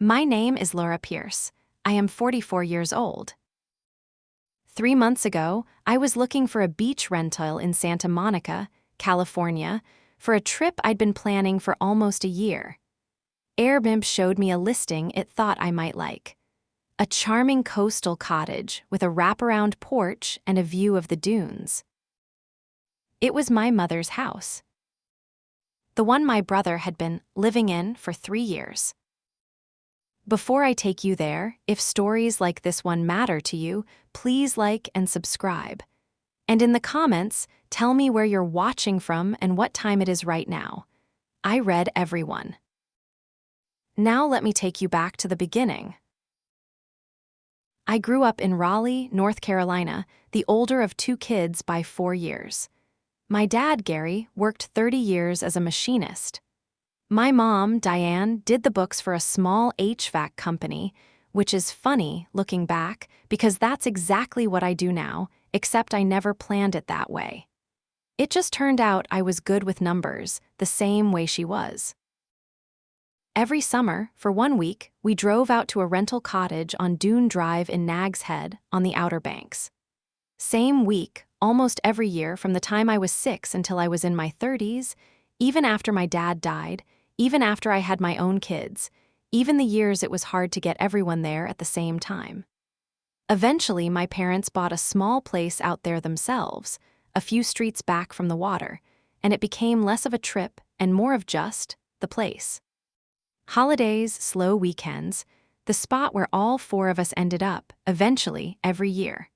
My name is Laura Pierce. I am 44 years old. 3 months ago, I was looking for a beach rental in Santa Monica, California, for a trip I'd been planning for almost a year. Airbnb showed me a listing it thought I might like. A charming coastal cottage with a wraparound porch and a view of the dunes. It was my mother's house. The one my brother had been living in for 3 years. Before I take you there, if stories like this one matter to you, please like and subscribe. And in the comments, tell me where you're watching from and what time it is right now. I read everyone. Now let me take you back to the beginning. I grew up in Raleigh, North Carolina, the older of 2 kids by 4 years. My dad, Gary, worked 30 years as a machinist. My mom, Diane, did the books for a small HVAC company, which is funny looking back because that's exactly what I do now, except I never planned it that way. It just turned out I was good with numbers, the same way she was. Every summer, for 1 week, we drove out to a rental cottage on Dune Drive in Nags Head on the Outer Banks. Same week, almost every year from the time I was 6 until I was in my 30s, even after my dad died, even after I had my own kids, even the years it was hard to get everyone there at the same time. Eventually, my parents bought a small place out there themselves, a few streets back from the water, and it became less of a trip and more of just the place. Holidays, slow weekends, the spot where all 4 of us ended up, eventually, every year.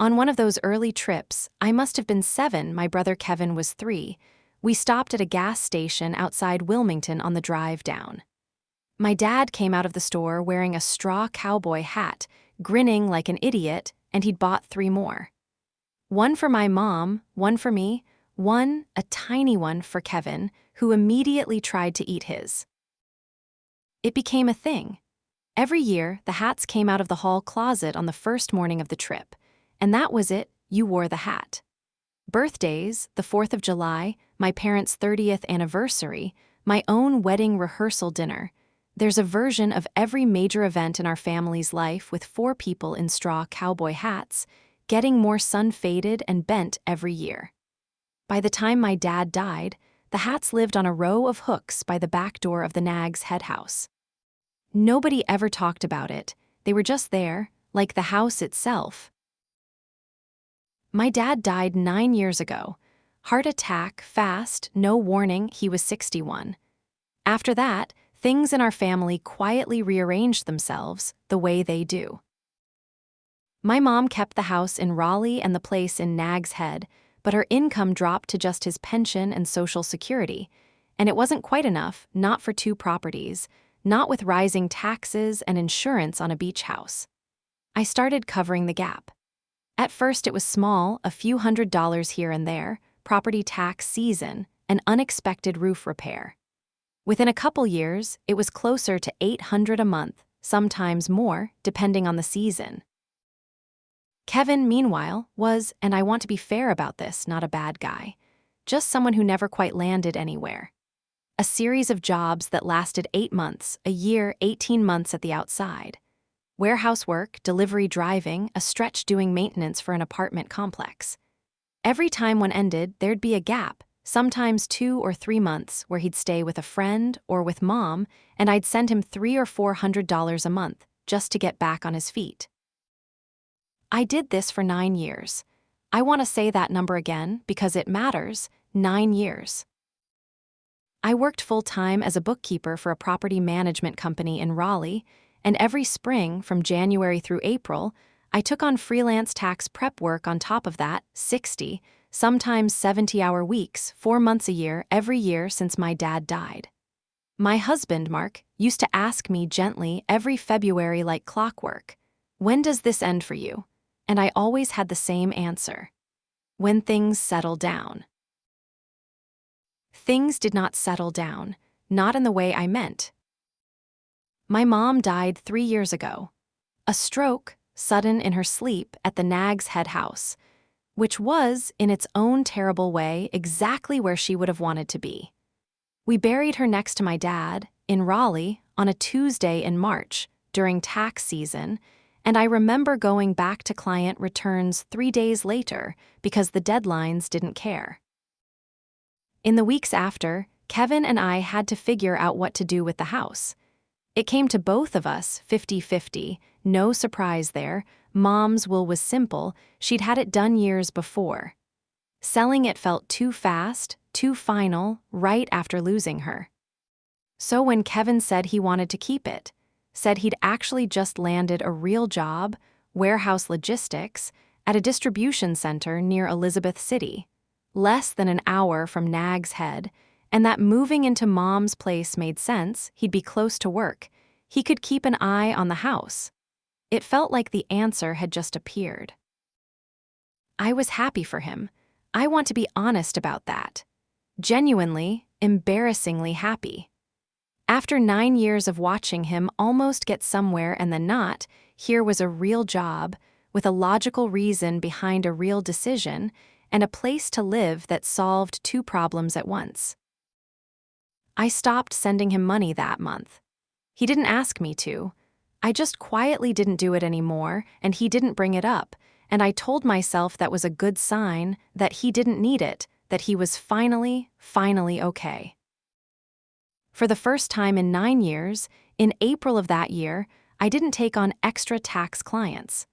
On one of those early trips, I must have been 7, my brother Kevin was 3, we stopped at a gas station outside Wilmington on the drive down. My dad came out of the store wearing a straw cowboy hat, grinning like an idiot, and he'd bought 3 more. 1 for my mom, 1 for me, 1, a tiny one, for Kevin, who immediately tried to eat his. It became a thing. Every year, the hats came out of the hall closet on the first morning of the trip, and that was it, you wore the hat. Birthdays, the 4th of July, my parents' 30th anniversary, my own wedding rehearsal dinner. There's a version of every major event in our family's life with 4 people in straw cowboy hats, getting more sun-faded and bent every year. By the time my dad died, the hats lived on a row of hooks by the back door of the Nags Head house. Nobody ever talked about it, they were just there, like the house itself. My dad died 9 years ago. Heart attack, fast, no warning, he was 61. After that, things in our family quietly rearranged themselves the way they do. My mom kept the house in Raleigh and the place in Nags Head, but her income dropped to just his pension and Social Security, and it wasn't quite enough, not for 2 properties, not with rising taxes and insurance on a beach house. I started covering the gap. At first it was small, a few $100s here and there, property tax season, an unexpected roof repair. Within a couple years, it was closer to $800 a month, sometimes more, depending on the season. Kevin, meanwhile, was, and I want to be fair about this, not a bad guy, just someone who never quite landed anywhere. A series of jobs that lasted 8 months, a year, 18 months at the outside. Warehouse work, delivery driving, a stretch doing maintenance for an apartment complex. Every time one ended, there'd be a gap, sometimes 2 or 3 months, where he'd stay with a friend or with mom, and I'd send him $300 or $400 a month just to get back on his feet. I did this for 9 years. I want to say that number again because it matters, 9 years. I worked full-time as a bookkeeper for a property management company in Raleigh, and every spring, from January through April, I took on freelance tax prep work on top of that, 60, sometimes 70-hour weeks, 4 months a year, every year since my dad died. My husband, Mark, used to ask me gently every February like clockwork, "When does this end for you?" And I always had the same answer: when things settle down. Things did not settle down, not in the way I meant. My mom died 3 years ago. A stroke, sudden in her sleep at the Nags Head house, which was, in its own terrible way, exactly where she would have wanted to be. We buried her next to my dad, in Raleigh, on a Tuesday in March, during tax season, and I remember going back to client returns 3 days later because the deadlines didn't care. In the weeks after, Kevin and I had to figure out what to do with the house. It came to both of us 50-50, no surprise there. Mom's will was simple, she'd had it done years before. Selling it felt too fast, too final, right after losing her. So when Kevin said he wanted to keep it, said he'd actually just landed a real job, warehouse logistics, at a distribution center near Elizabeth City, less than an hour from Nags Head, and that moving into Mom's place made sense, he'd be close to work, he could keep an eye on the house. It felt like the answer had just appeared. I was happy for him. I want to be honest about that. Genuinely, embarrassingly happy. After 9 years of watching him almost get somewhere and then not, here was a real job, with a logical reason behind a real decision, and a place to live that solved 2 problems at once. I stopped sending him money that month. He didn't ask me to. I just quietly didn't do it anymore, and he didn't bring it up, and I told myself that was a good sign, that he didn't need it, that he was finally okay. For the first time in 9 years, in April of that year, I didn't take on extra tax clients.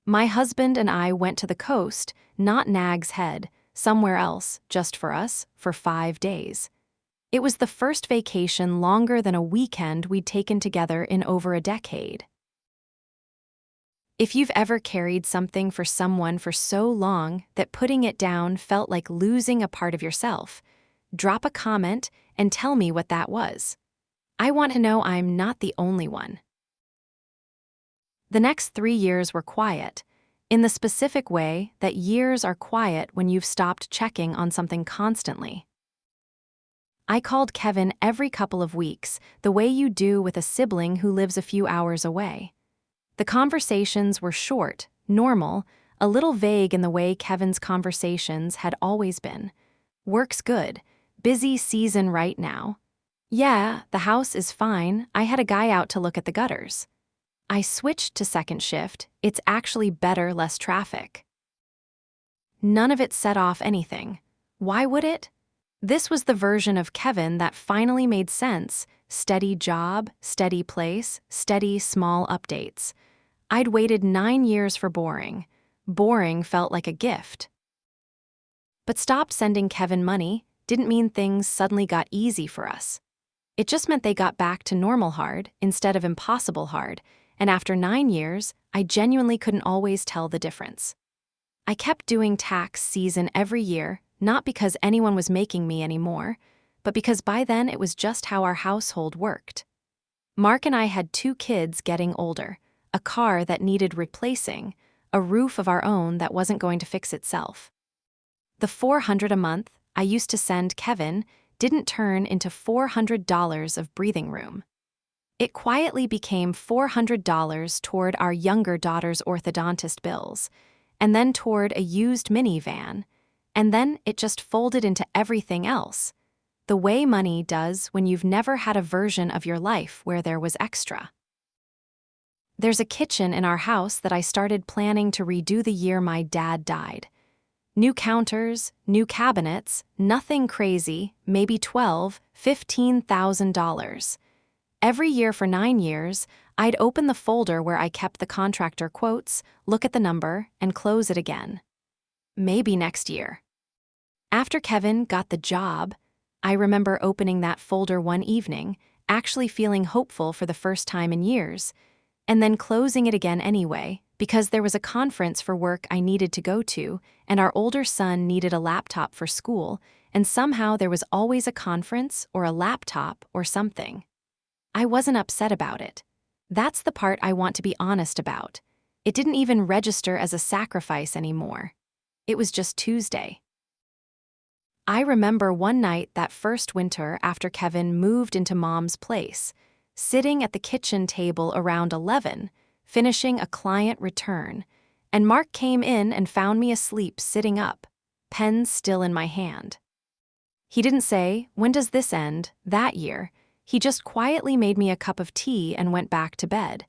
My husband and I went to the coast, not Nags Head, somewhere else, just for us, for 5 days. It was the first vacation longer than a weekend we'd taken together in over a decade. If you've ever carried something for someone for so long that putting it down felt like losing a part of yourself, drop a comment and tell me what that was. I want to know I'm not the only one. The next 3 years were quiet, in the specific way that years are quiet when you've stopped checking on something constantly. I called Kevin every couple of weeks, the way you do with a sibling who lives a few hours away. The conversations were short, normal, a little vague in the way Kevin's conversations had always been. Work's good. Busy season right now. Yeah, the house is fine. I had a guy out to look at the gutters. I switched to second shift. It's actually better, less traffic. None of it set off anything. Why would it? This was the version of Kevin that finally made sense. Steady job, steady place, steady small updates. I'd waited 9 years for boring. Boring felt like a gift. But stopped sending Kevin money didn't mean things suddenly got easy for us. It just meant they got back to normal hard instead of impossible hard, and after 9 years, I genuinely couldn't always tell the difference. I kept doing tax season every year, not because anyone was making me anymore, but because by then it was just how our household worked. Mark and I had 2 kids getting older, a car that needed replacing, a roof of our own that wasn't going to fix itself. The $400 a month I used to send Kevin didn't turn into $400 of breathing room. It quietly became $400 toward our younger daughter's orthodontist bills, and then toward a used minivan, and then it just folded into everything else, the way money does when you've never had a version of your life where there was extra. There's a kitchen in our house that I started planning to redo the year my dad died. New counters, new cabinets, nothing crazy, maybe $15,000. Every year for 9 years, I'd open the folder where I kept the contractor quotes, look at the number, and close it again. Maybe next year. After Kevin got the job, I remember opening that folder one evening, actually feeling hopeful for the first time in years, and then closing it again anyway, because there was a conference for work I needed to go to, and our older son needed a laptop for school, and somehow there was always a conference or a laptop or something. I wasn't upset about it. That's the part I want to be honest about. It didn't even register as a sacrifice anymore. It was just Tuesday. I remember one night that first winter after Kevin moved into Mom's place, sitting at the kitchen table around 11, finishing a client return, and Mark came in and found me asleep sitting up, pen still in my hand. He didn't say, "When does this end?" that year. He just quietly made me a cup of tea and went back to bed.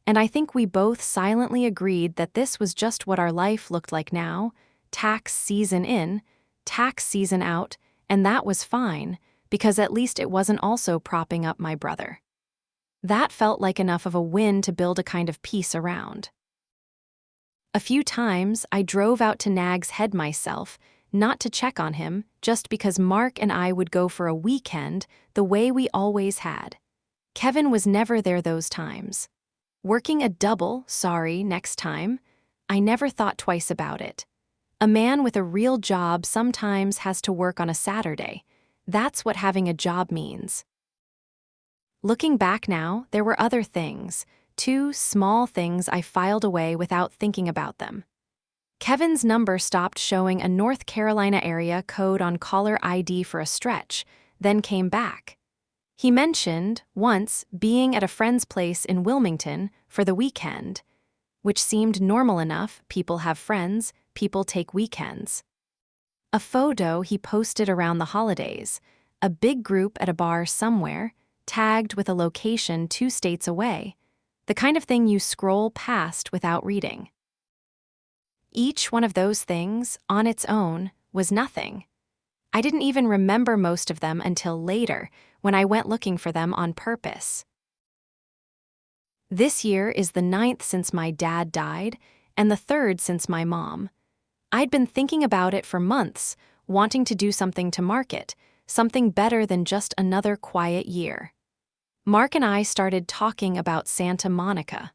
And I think we both silently agreed that this was just what our life looked like now, tax season in, tax season out, and that was fine, because at least it wasn't also propping up my brother. That felt like enough of a win to build a kind of peace around. A few times, I drove out to Nags Head myself, not to check on him, just because Mark and I would go for a weekend the way we always had. Kevin was never there those times. Working a double, next time, I never thought twice about it. A man with a real job sometimes has to work on a Saturday. That's what having a job means. Looking back now, there were other things, 2 small things I filed away without thinking about them. Kevin's number stopped showing a North Carolina area code on caller ID for a stretch, then came back. He mentioned, once, being at a friend's place in Wilmington for the weekend, which seemed normal enough. People have friends, people take weekends. A photo he posted around the holidays, a big group at a bar somewhere, tagged with a location 2 states away, the kind of thing you scroll past without reading. Each one of those things, on its own, was nothing. I didn't even remember most of them until later, when I went looking for them on purpose. This year is the 9th since my dad died, and the 3rd since my mom. I'd been thinking about it for months, wanting to do something to mark it, something better than just another quiet year. Mark and I started talking about Santa Monica.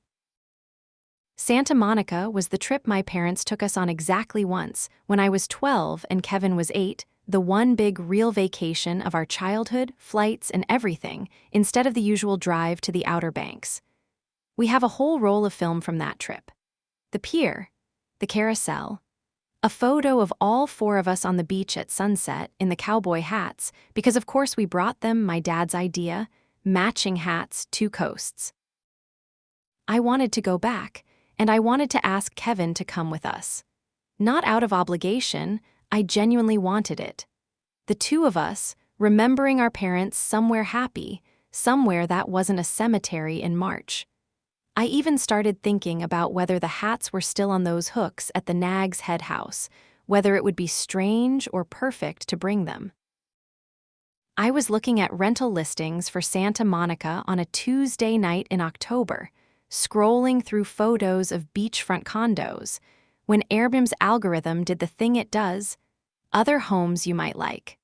Santa Monica was the trip my parents took us on exactly once, when I was 12 and Kevin was 8, the one big real vacation of our childhood, flights, and everything, instead of the usual drive to the Outer Banks. We have a whole roll of film from that trip. The pier, the carousel, a photo of all 4 of us on the beach at sunset in the cowboy hats, because of course we brought them, my dad's idea, matching hats, 2 coasts. I wanted to go back, and I wanted to ask Kevin to come with us. Not out of obligation, I genuinely wanted it. The 2 of us, remembering our parents somewhere happy, somewhere that wasn't a cemetery in March. I even started thinking about whether the hats were still on those hooks at the Nags Head house, whether it would be strange or perfect to bring them. I was looking at rental listings for Santa Monica on a Tuesday night in October, scrolling through photos of beachfront condos, when Airbnb's algorithm did the thing it does, other homes you might like.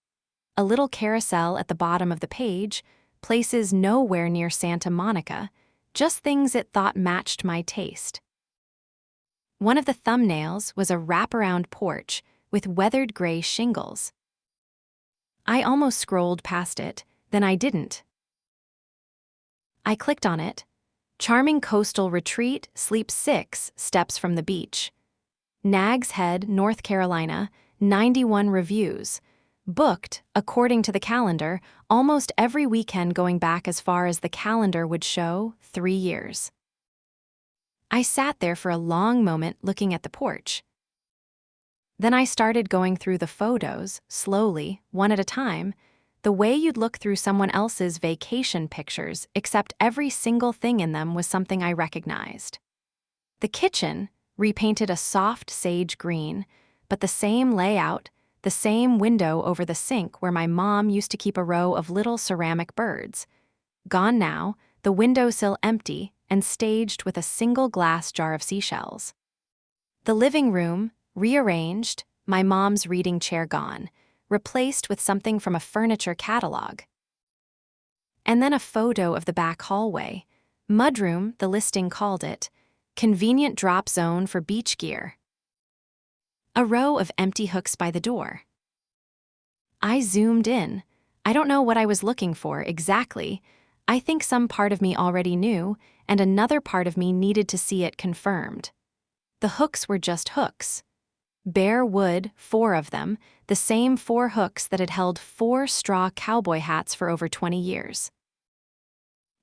A little carousel at the bottom of the page, places nowhere near Santa Monica, just things it thought matched my taste. One of the thumbnails was a wraparound porch with weathered gray shingles. I almost scrolled past it, then I didn't. I clicked on it. Charming coastal retreat, sleep 6 steps from the beach. Nags Head, North Carolina, 91 reviews. Booked, according to the calendar, almost every weekend going back as far as the calendar would show, 3 years. I sat there for a long moment looking at the porch. Then I started going through the photos, slowly, one at a time, the way you'd look through someone else's vacation pictures, except every single thing in them was something I recognized. The kitchen, repainted a soft sage green, but the same layout, the same window over the sink where my mom used to keep a row of little ceramic birds. Gone now, the windowsill empty and staged with a single glass jar of seashells. The living room, rearranged, my mom's reading chair gone, replaced with something from a furniture catalog. And then a photo of the back hallway, mudroom, the listing called it, convenient drop zone for beach gear. A row of empty hooks by the door. I zoomed in. I don't know what I was looking for exactly. I think some part of me already knew, and another part of me needed to see it confirmed. The hooks were just hooks. Bare wood, 4 of them, the same 4 hooks that had held 4 straw cowboy hats for over 20 years.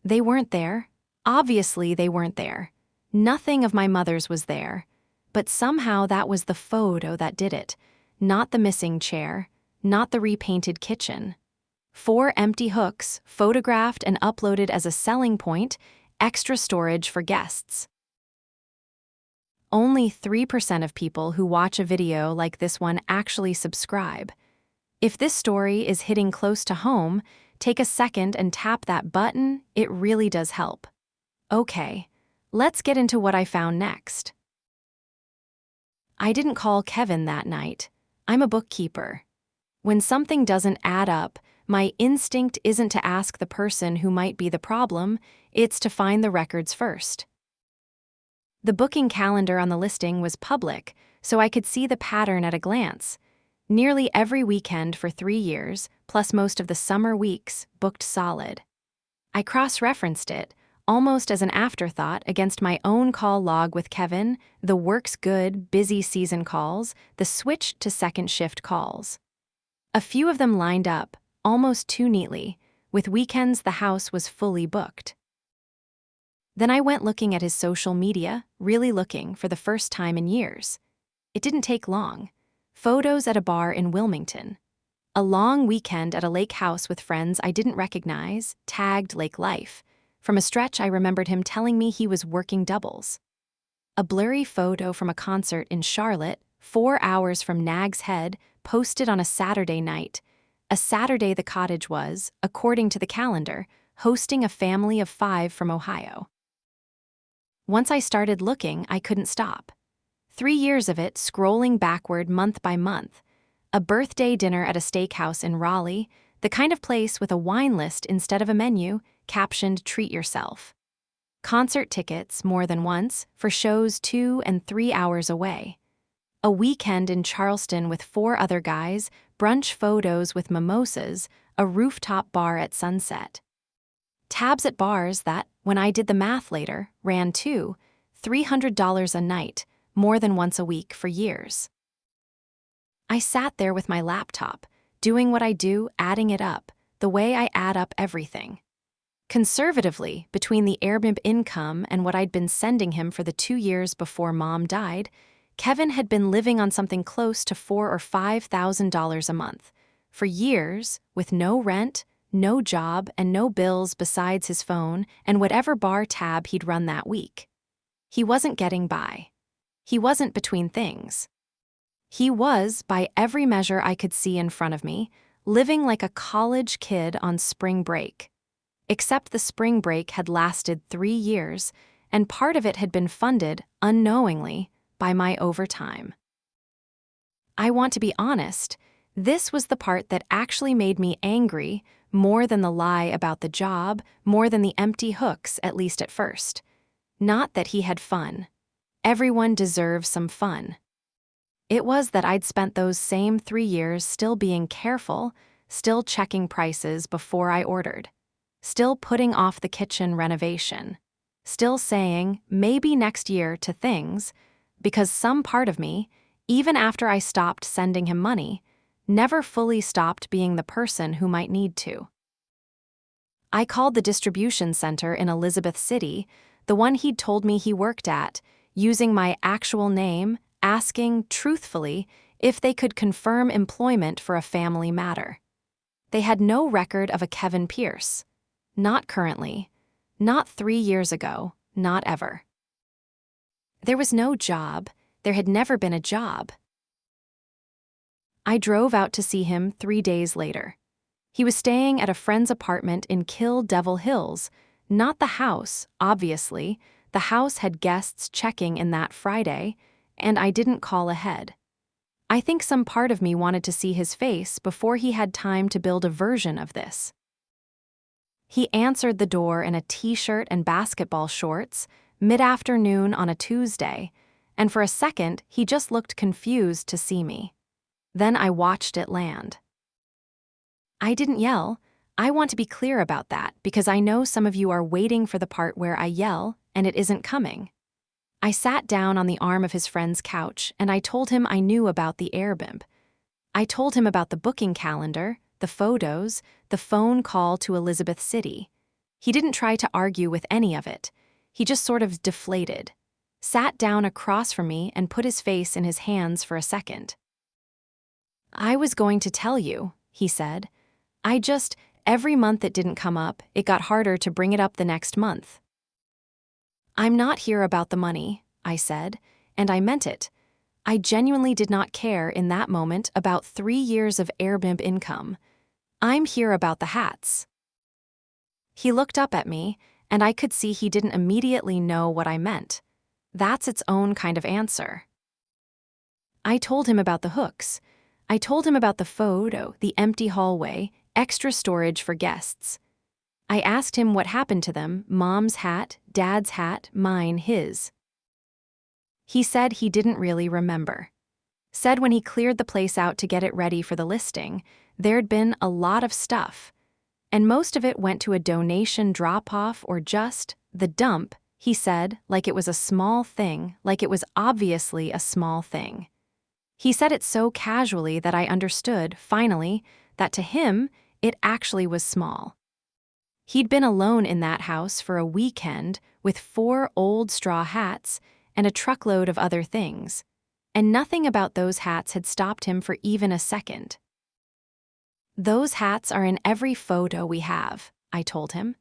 They weren't there. Obviously, they weren't there. Nothing of my mother's was there. But somehow that was the photo that did it, not the missing chair, not the repainted kitchen. 4 empty hooks, photographed and uploaded as a selling point, extra storage for guests. Only 3% of people who watch a video like this one actually subscribe. If this story is hitting close to home, take a second and tap that button, it really does help. Okay, let's get into what I found next. I didn't call Kevin that night. I'm a bookkeeper. When something doesn't add up, my instinct isn't to ask the person who might be the problem, it's to find the records first. The booking calendar on the listing was public, so I could see the pattern at a glance. Nearly every weekend for 3 years, plus most of the summer weeks, booked solid. I cross-referenced it, almost as an afterthought, against my own call log with Kevin, the works good, busy season calls, the switch to second shift calls. A few of them lined up, almost too neatly. With weekends, the house was fully booked. Then I went looking at his social media, really looking for the first time in years. It didn't take long. Photos at a bar in Wilmington. A long weekend at a lake house with friends I didn't recognize, tagged lake life. From a stretch, I remembered him telling me he was working doubles. A blurry photo from a concert in Charlotte, 4 hours from Nags Head, posted on a Saturday night. A Saturday the cottage was, according to the calendar, hosting a family of 5 from Ohio. Once I started looking, I couldn't stop. 3 years of it, scrolling backward month by month. A birthday dinner at a steakhouse in Raleigh, the kind of place with a wine list instead of a menu, captioned "Treat Yourself." Concert tickets, more than once, for shows 2 and 3 hours away. A weekend in Charleston with 4 other guys, brunch photos with mimosas, a rooftop bar at sunset. Tabs at bars that, when I did the math later, ran to $300 a night, more than once a week for years. I sat there with my laptop, doing what I do, adding it up, the way I add up everything. Conservatively, between the Airbnb income and what I'd been sending him for the 2 years before Mom died, Kevin had been living on something close to $4,000 or $5,000 a month. For years, with no rent, no job, and no bills besides his phone and whatever bar tab he'd run that week. He wasn't getting by. He wasn't between things. He was, by every measure I could see in front of me, living like a college kid on spring break. Except the spring break had lasted 3 years, and part of it had been funded, unknowingly, by my overtime. I want to be honest, this was the part that actually made me angry, more than the lie about the job, more than the empty hooks, at least at first. Not that he had fun. Everyone deserves some fun. It was that I'd spent those same 3 years still being careful, still checking prices before I ordered, still putting off the kitchen renovation, still saying maybe next year to things, because some part of me, even after I stopped sending him money, never fully stopped being the person who might need to. I called the distribution center in Elizabeth City, the one he'd told me he worked at, using my actual name, asking, truthfully, if they could confirm employment for a family matter. They had no record of a Kevin Pierce. Not currently. Not 3 years ago. Not ever. There was no job. There had never been a job. I drove out to see him 3 days later. He was staying at a friend's apartment in Kill Devil Hills, not the house, obviously. The house had guests checking in that Friday, and I didn't call ahead. I think some part of me wanted to see his face before he had time to build a version of this. He answered the door in a t-shirt and basketball shorts, mid-afternoon on a Tuesday, and for a second he just looked confused to see me. Then I watched it land. I didn't yell. I want to be clear about that because I know some of you are waiting for the part where I yell and it isn't coming. I sat down on the arm of his friend's couch and I told him I knew about the Airbnb. I told him about the booking calendar, the photos, the phone call to Elizabeth City. He didn't try to argue with any of it. He just sort of deflated, sat down across from me and put his face in his hands for a second. I was going to tell you, he said. every month it didn't come up, it got harder to bring it up the next month. "I'm not here about the money," I said, and I meant it. I genuinely did not care in that moment about 3 years of Airbnb income. "I'm here about the hats." He looked up at me, and I could see he didn't immediately know what I meant. That's its own kind of answer. I told him about the hooks. I told him about the photo, the empty hallway, extra storage for guests. I asked him what happened to them: Mom's hat, Dad's hat, mine, his. He said he didn't really remember. Said when he cleared the place out to get it ready for the listing, there'd been a lot of stuff, and most of it went to a donation drop-off or just the dump, he said, like it was a small thing, like it was obviously a small thing. He said it so casually that I understood, finally, that to him, it actually was small. He'd been alone in that house for a weekend with 4 old straw hats and a truckload of other things, and nothing about those hats had stopped him for even a second. "Those hats are in every photo we have," I told him.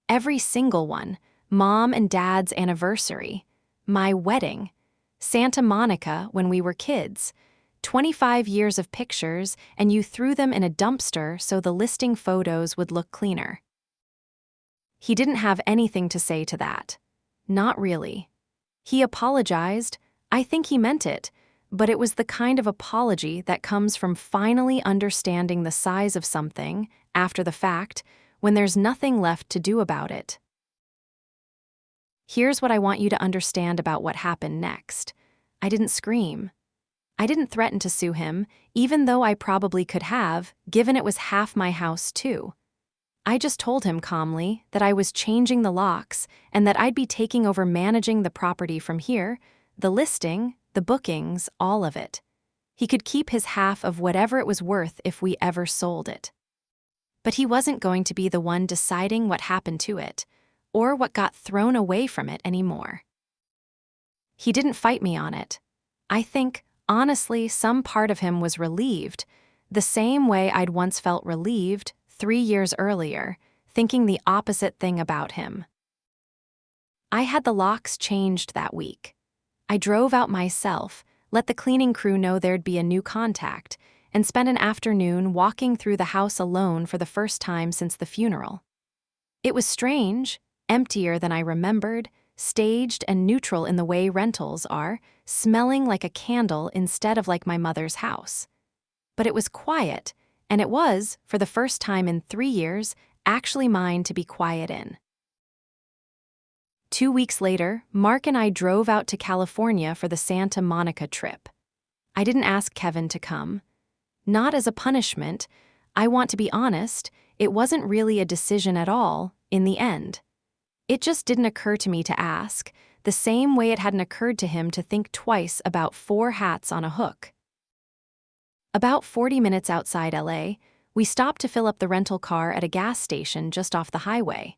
"Every single one. Mom and Dad's anniversary, my wedding, Santa Monica when we were kids, 25 years of pictures, and you threw them in a dumpster so the listing photos would look cleaner." He didn't have anything to say to that. Not really. He apologized. I think he meant it, but it was the kind of apology that comes from finally understanding the size of something, after the fact, when there's nothing left to do about it. Here's what I want you to understand about what happened next. I didn't scream. I didn't threaten to sue him, even though I probably could have, given it was half my house too. I just told him calmly that I was changing the locks and that I'd be taking over managing the property from here, the listing, the bookings, all of it. He could keep his half of whatever it was worth if we ever sold it. But he wasn't going to be the one deciding what happened to it, or what got thrown away from it anymore. He didn't fight me on it. I think, honestly, some part of him was relieved, the same way I'd once felt relieved 3 years earlier, thinking the opposite thing about him. I had the locks changed that week. I drove out myself, let the cleaning crew know there'd be a new contact, and spent an afternoon walking through the house alone for the first time since the funeral. It was strange, emptier than I remembered, staged and neutral in the way rentals are, smelling like a candle instead of like my mother's house. But it was quiet, and it was, for the first time in 3 years, actually mine to be quiet in. 2 weeks later, Mark and I drove out to California for the Santa Monica trip. I didn't ask Kevin to come. Not as a punishment. I want to be honest, it wasn't really a decision at all, in the end. It just didn't occur to me to ask, the same way it hadn't occurred to him to think twice about 4 hats on a hook. About 40 minutes outside LA, we stopped to fill up the rental car at a gas station just off the highway.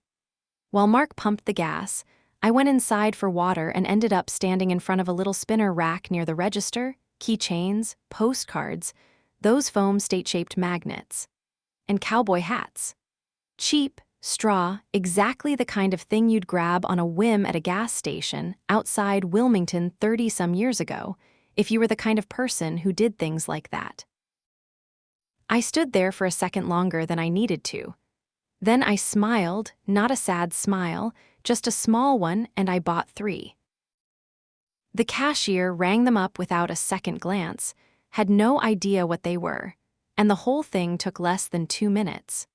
While Mark pumped the gas, I went inside for water and ended up standing in front of a little spinner rack near the register, keychains, postcards, those foam state-shaped magnets, and cowboy hats. Cheap, straw, exactly the kind of thing you'd grab on a whim at a gas station outside Wilmington 30-some years ago, if you were the kind of person who did things like that. I stood there for a second longer than I needed to. Then I smiled, not a sad smile, just a small one, and I bought 3. The cashier rang them up without a second glance, had no idea what they were, and the whole thing took less than 2 minutes.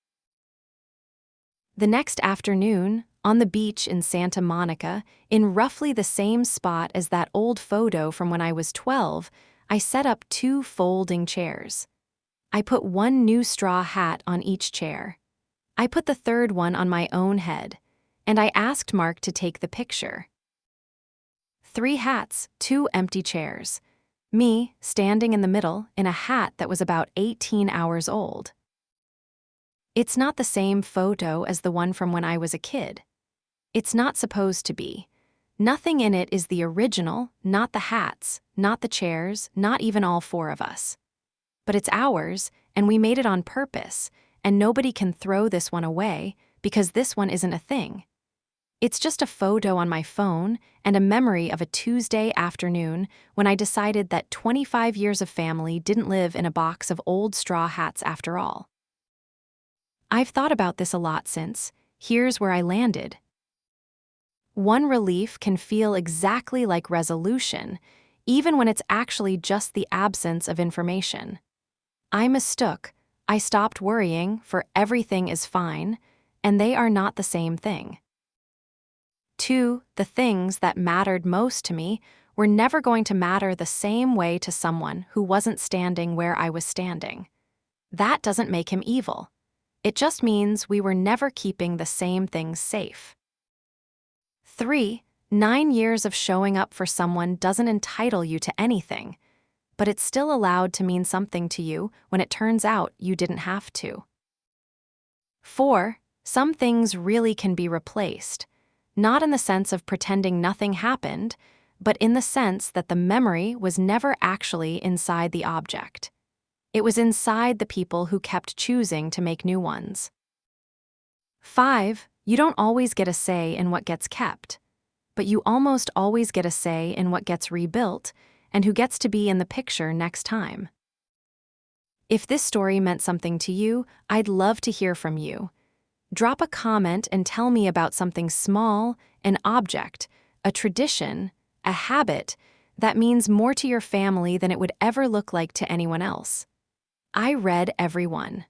The next afternoon, on the beach in Santa Monica, in roughly the same spot as that old photo from when I was 12, I set up 2 folding chairs. I put 1 new straw hat on each chair. I put the 3rd one on my own head, and I asked Mark to take the picture. 3 hats, 2 empty chairs. Me, standing in the middle, in a hat that was about 18 hours old. It's not the same photo as the one from when I was a kid. It's not supposed to be. Nothing in it is the original, not the hats, not the chairs, not even all 4 of us. But it's ours, and we made it on purpose, and nobody can throw this one away because this one isn't a thing. It's just a photo on my phone and a memory of a Tuesday afternoon when I decided that 25 years of family didn't live in a box of old straw hats after all. I've thought about this a lot since. Here's where I landed. One relief can feel exactly like resolution, even when it's actually just the absence of information. I mistook. I stopped worrying, for everything is fine, and they are not the same thing. 2. The things that mattered most to me were never going to matter the same way to someone who wasn't standing where I was standing. That doesn't make him evil. It just means we were never keeping the same things safe. 3. 9 years of showing up for someone doesn't entitle you to anything, but it's still allowed to mean something to you when it turns out you didn't have to. 4. Some things really can be replaced, not in the sense of pretending nothing happened, but in the sense that the memory was never actually inside the object. It was inside the people who kept choosing to make new ones. 5. You don't always get a say in what gets kept, but you almost always get a say in what gets rebuilt and who gets to be in the picture next time. If this story meant something to you, I'd love to hear from you. Drop a comment and tell me about something small, an object, a tradition, a habit that means more to your family than it would ever look like to anyone else. I read every one.